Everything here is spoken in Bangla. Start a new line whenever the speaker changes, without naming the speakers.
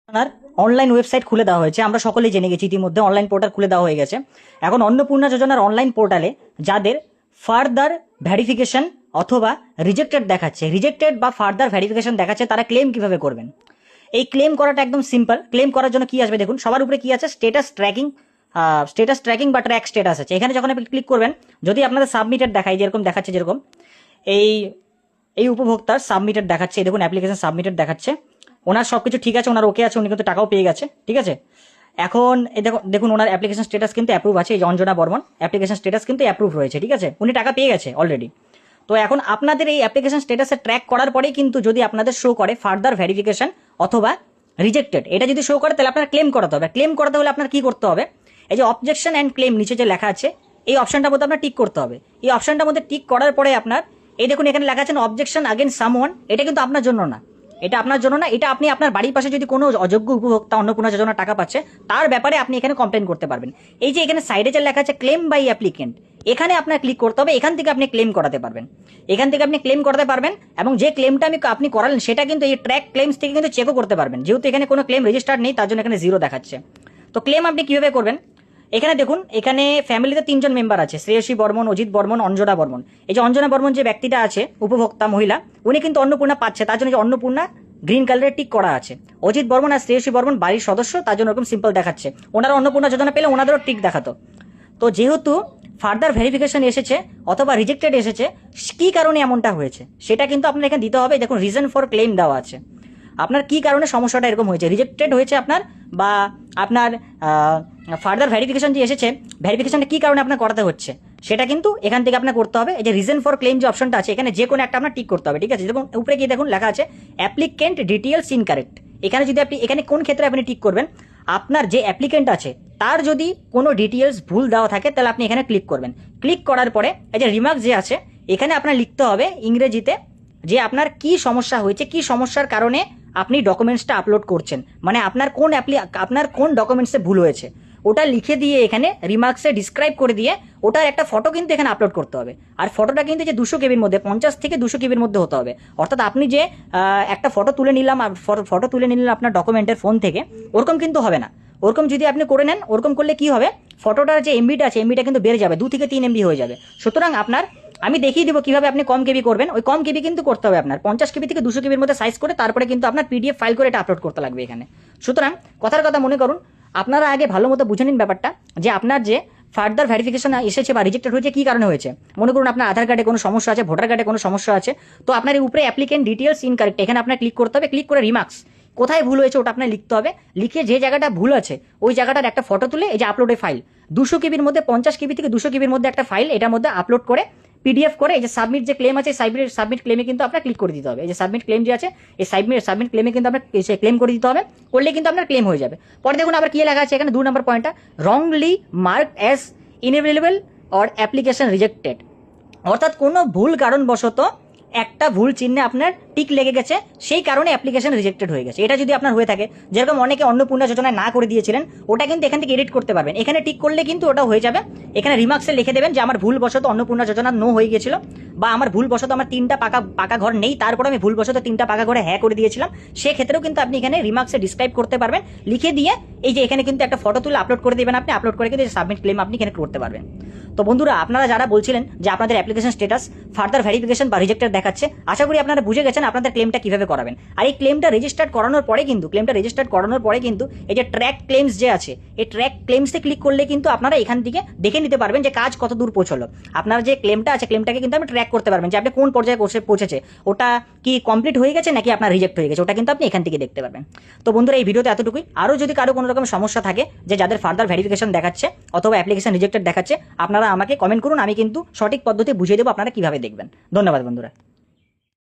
আপনার অনলাইন ওয়েবসাইট খুলে দেওয়া হয়েছে, আমরা সকলেই জেনে গেছি ইতিমধ্যে অনলাইন পোর্টাল খুলে দেওয়া হয়ে গেছে। এখন অন্নপূর্ণা যোজনার অনলাইন পোর্টালে যাদের ফার্দার ভেরিফিকেশন অথবা রিজেক্টেড দেখাচ্ছে, রিজেক্টেড বা ফার্দার ভেরিফিকেশন দেখাচ্ছে, তারা ক্লেম কিভাবে করবেন? এই ক্লেম করাটা একদম সিম্পল। ক্লেম করার জন্য কি আসবে দেখুন, সবার উপরে কি আছে, স্টেটাস ট্র্যাকিং বা ট্র্যাক স্টেটাস আছে। এখানে যখন আপনি ক্লিক করবেন, যদি আপনাদের সাবমিটেড দেখায়, যেরকম দেখাচ্ছে, যেরকম এই এই উপভোক্তার সাবমিটেড দেখাচ্ছে, দেখুন অ্যাপ্লিকেশন সাবমিটেড দেখাচ্ছে, ওনার সব কিছু ঠিক আছে, ওনার ওকে আছে, উনি কিন্তু টাকাও পেয়ে গেছে, ঠিক আছে। এখন এই দেখুন ওনার অ্যাপ্লিকেশন স্ট্যাটাস কিন্তু অ্যাপ্রুভ আছে, এই যে অঞ্জনা বর্মন অ্যাপ্লিকেশন স্ট্যাটাস কিন্তু অ্যাপ্রুভ রয়েছে, ঠিক আছে, উনি টাকা পেয়ে গেছে অলরেডি। তো এখন আপনাদের এই অ্যাপ্লিকেশন স্ট্যাটাসে ট্র্যাক করার পরেই কিন্তু যদি আপনাদের শো করে ফার্দার ভেরিফিকেশন অথবা রিজেক্টেড, এটা যদি শো করে তাহলে আপনার ক্লেম করাতে হবে। ক্লেম করাতে হলে আপনার কি করতে হবে, এই যে অবজেকশন অ্যান্ড ক্লেম নিচে যে লেখা আছে, এই অপশনটার মধ্যে আপনার টিক করতে হবে। এই অপশনটার মধ্যে টিক করার পরে আপনার এই দেখুন এখানে লেখা আছে অবজেকশন আগেন্স্ট সামওয়ান, এটা কিন্তু আপনার জন্য না, এটা আপনার জন্য না, এটা আপনি আপনার বাড়ির পাশে যদি কোনো অযোগ্য উপভোক্তা অন্নপূর্ণা যোজনা টাকা পাচ্ছে তার ব্যাপারে আপনি এখানে কমপ্লেন করতে পারবেন। এই যে এখানে সাইডে যে লেখা আছে ক্লেম বাই অ্যাপ্লিকেন্ট, এখানে আপনার ক্লিক করতে হবে, এখান থেকে আপনি ক্লেম করাতে পারবেন, এখান থেকে আপনি ক্লেম করাতে পারবেন। এবং যে ক্লেমটা আপনি করালেন সেটা কিন্তু এই ট্র্যাক ক্লেমস থেকে কিন্তু চেকও করতে পারবেন, যেহেতু এখানে কোনো ক্লেম রেজিস্টার্ড নেই তার জন্য এখানে 0 দেখাচ্ছে। তো ক্লেম আপনি কিভাবে করবেন, এখানে দেখুন এখানে ফ্যামিলিতে 3 জন মেম্বার আছে, শ্রেয়সী বর্মন, অজিত বর্মন, অঞ্জনা বর্মন। এই যে অঞ্জনা বর্মন যে ব্যক্তিটা আছে উপভোক্তা মহিলা, উনি কিন্তু অন্নপূর্ণা পাচ্ছে, তার জন্য যে অন্নপূর্ণা গ্রিন কালারের টিক করা আছে। অজিত বর্মন আর শ্রেয়সী বর্মন বাড়ির সদস্য, তার জন্য এরকম সিম্পল দেখাচ্ছে, ওনারা অন্নপূর্ণা যোজনা পেলে ওনাদেরও টিক দেখাতো। তো যেহেতু ফার্দার ভেরিফিকেশন এসেছে অথবা রিজেক্টেড এসেছে, কি কারণে এমনটা হয়েছে সেটা কিন্তু আপনার এখানে দিতে হবে। দেখুন রিজন ফর ক্লেম দেওয়া আছে, আপনার কি কারণে সমস্যাটা এরকম হয়েছে, রিজেক্টেড হয়েছে আপনার, বা আপনার ফার্দার ভেরিফিকেশন যে এসেছে, ভেরিফিকেশনটা কি কারণে আপনার করাতে হচ্ছে সেটা কিন্তু এখান থেকে আপনার করতে হবে। এই যে রিজন ফর ক্লেম যে অপশনটা আছে, এখানে যে কোনো একটা আপনার টিক করতে হবে, ঠিক আছে। দেখুন উপরে গিয়ে দেখুন লেখা আছে অ্যাপ্লিকেন্ট ডিটেলস ইনকারেক্ট, এখানে যদি আপনি এখানে কোন ক্ষেত্রে আপনি টিক করবেন, আপনার যে অ্যাপ্লিকেন্ট আছে তার যদি কোনো ডিটেলস ভুল দেওয়া থাকে তাহলে আপনি এখানে ক্লিক করবেন। ক্লিক করার পরে এই যে রিমার্ক যে আছে, এখানে আপনার লিখতে হবে ইংরেজিতে যে আপনার কি সমস্যা হয়েছে, কি সমস্যার কারণে আপনি ডকুমেন্টসটা আপলোড করছেন, মানে আপনার কোন ডকুমেন্টসে ভুল হয়েছে ওটা লিখে দিয়ে এখানে রিমার্কসে ডিসক্রাইব করে দিয়ে ওটার একটা ফটো কিন্তু এখানে আপলোড করতে হবে। আর ফটোটা কিন্তু যে 200 কেবির মধ্যে, 50 থেকে 200 কেবির মধ্যে হতে হবে। অর্থাৎ আপনি যে একটা ফটো তুলে নিলাম আপনার ডকুমেন্টের ফোন থেকে, ওরকম কিন্তু হবে না। ওরকম যদি আপনি করে নেন, ওরকম করলে কি হবে, ফটোটার যে এমবিটা আছে এমবিটা কিন্তু বেড়ে যাবে, 2 থেকে 3 এমবি হয়ে যাবে। সুতরাং আপনার আমি দেখিয়ে দিব কিভাবে আপনি কম কেবি করবেন। ওই কম কেবি কিন্তু করতে হবে আপনার 50 কেবি থেকে 200 কেবির মধ্যে সাইজ করে, তারপরে কিন্তু আপনার পিডিএফ ফাইল করে এটা আপলোড করতে লাগবে এখানে। সুতরাং কথার কথা মনে করুন, আপনারা আগে ভালো মতো বুঝে নিন ব্যাপারটা, যে আপনার যে ফার্দার ভেরিফিকেশন এসেছে বা রিজেক্টেড হয়েছে কি কারণে হয়েছে। মনে করুন আপনার আধার কার্ডে কোনো সমস্যা আছে, ভোটার কার্ডে কোনো সমস্যা আছে, তো আপনার এই উপরে অ্যাপ্লিকেন্ট ডিটেলস ইনকারেক্ট, এখানে আপনার ক্লিক করতে হবে। ক্লিক করে রিমার্কস কোথায় ভুল হয়েছে ওটা আপনার লিখতে হবে, লিখে যে জায়গাটা ভুল আছে ওই জায়গাটার একটা ফটো তুলে এই যে আপলোডে ফাইল 200 কেবির মধ্যে, 50 কেবি থেকে 200 কেবির মধ্যে একটা ফাইল এটার মধ্যে আপলোড করে পিডিএফ করে এই যে সাবমিট যে ক্লেম আছে, সাবমিট ক্লেমে কিন্তু আপনার ক্লিক করে দিতে হবে। এই যে সাবমিট ক্লেম যে আছে, এই সাবমিট ক্লেমে কিন্তু আপনার ক্লেম করে দিতে হবে, করলে কিন্তু আপনার ক্লেম হয়ে যাবে। পরে দেখুন আবার কি লেখা আছে এখানে 2 নম্বর পয়েন্টটা, wrongly marked as unavailable or application rejected, অর্থাৎ কোনো ভুল কারণবশত একটা ভুল চিহ্নে আপনার টিক লেগে গেছে, সেই কারণে অ্যাপ্লিকেশন রিজেক্টেড হয়ে গেছে। এটা যদি আপনার হয়ে থাকে, যেরকম অনেকে অন্নপূর্ণা যোজনায় না করে দিয়েছিলেন, ওটা কিন্তু এখান থেকে এডিট করতে পারবেন, এখানে টিক করলে কিন্তু ওটা হয়ে যাবে। এখানে রিমার্কসে লিখে দেবেন যে আমার ভুলবশত অন্নপূর্ণা যোজনা নো হয়ে গেছিল, বা আমার ভুলবশত আমার 3টা পাকা ঘর নেই, তারপর আমি ভুলবশত 3টা পাকা ঘরে হ্যাঁ করে দিয়েছিলাম, সেক্ষেত্রেও কিন্তু আপনি এখানে রিমার্কসে ডিসক্রাইব করতে পারবেন, লিখে দিয়ে এই যে এখানে কিন্তু একটা ফটো তুলে আপলোড করে দেবেন, আপনি আপলোড করে কিন্তু সাবমিট ক্লেম আপনি এখানে করতে পারবেন। তো বন্ধুরা, আপনারা যারা বলছিলেন যে আপনাদের অ্যাপ্লিকেশন স্ট্যাটাস ফার্দার ভেরিফিকেশন বা রিজেক্টেড দেখাচ্ছে, আশা করি আপনারা বুঝে গেছেন আপনাদের ক্লেমটা কিভাবে করাবেন। আর এই ক্লেমটা রেজিস্টার্ড করানোর পরে কিন্তু এই যে ট্র্যাক ক্লেমস যে আছে, এই ট্র্যাক ক্লেমসে ক্লিক করলে কিন্তু আপনারা এখান থেকে দেখে নিতে পারবেন যে কাজ কত দূর পৌঁছলো। আপনার যে ক্লেমটা আছে, ক্লেমটাকে কিন্তু আপনি ট্র্যাক করতে পারবেন যে আপনি কোন পর্যায়ে পৌঁছেছে, ওটা কি কমপ্লিট হয়ে গেছে নাকি আপনার রিজেক্ট হয়ে গেছে, ওটা কিন্তু আপনি এখান থেকে দেখতে পারবেন। তো বন্ধুরা, এই ভিডিওতে এতটুকুই। আরও যদি কারো কোনো রকম সমস্যা থাকে, যে যাদের ফার্দার ভেরিফিকেশন দেখাচ্ছে অথবা অ্যাপ্লিকেশন রিজেক্টেড দেখাচ্ছে, আপনারা আমাকে কমেন্ট করুন, আমি কিন্তু সঠিক পদ্ধতি বুঝিয়ে দেবো আপনারা কিভাবে দেখবেন। ধন্যবাদ বন্ধুরা।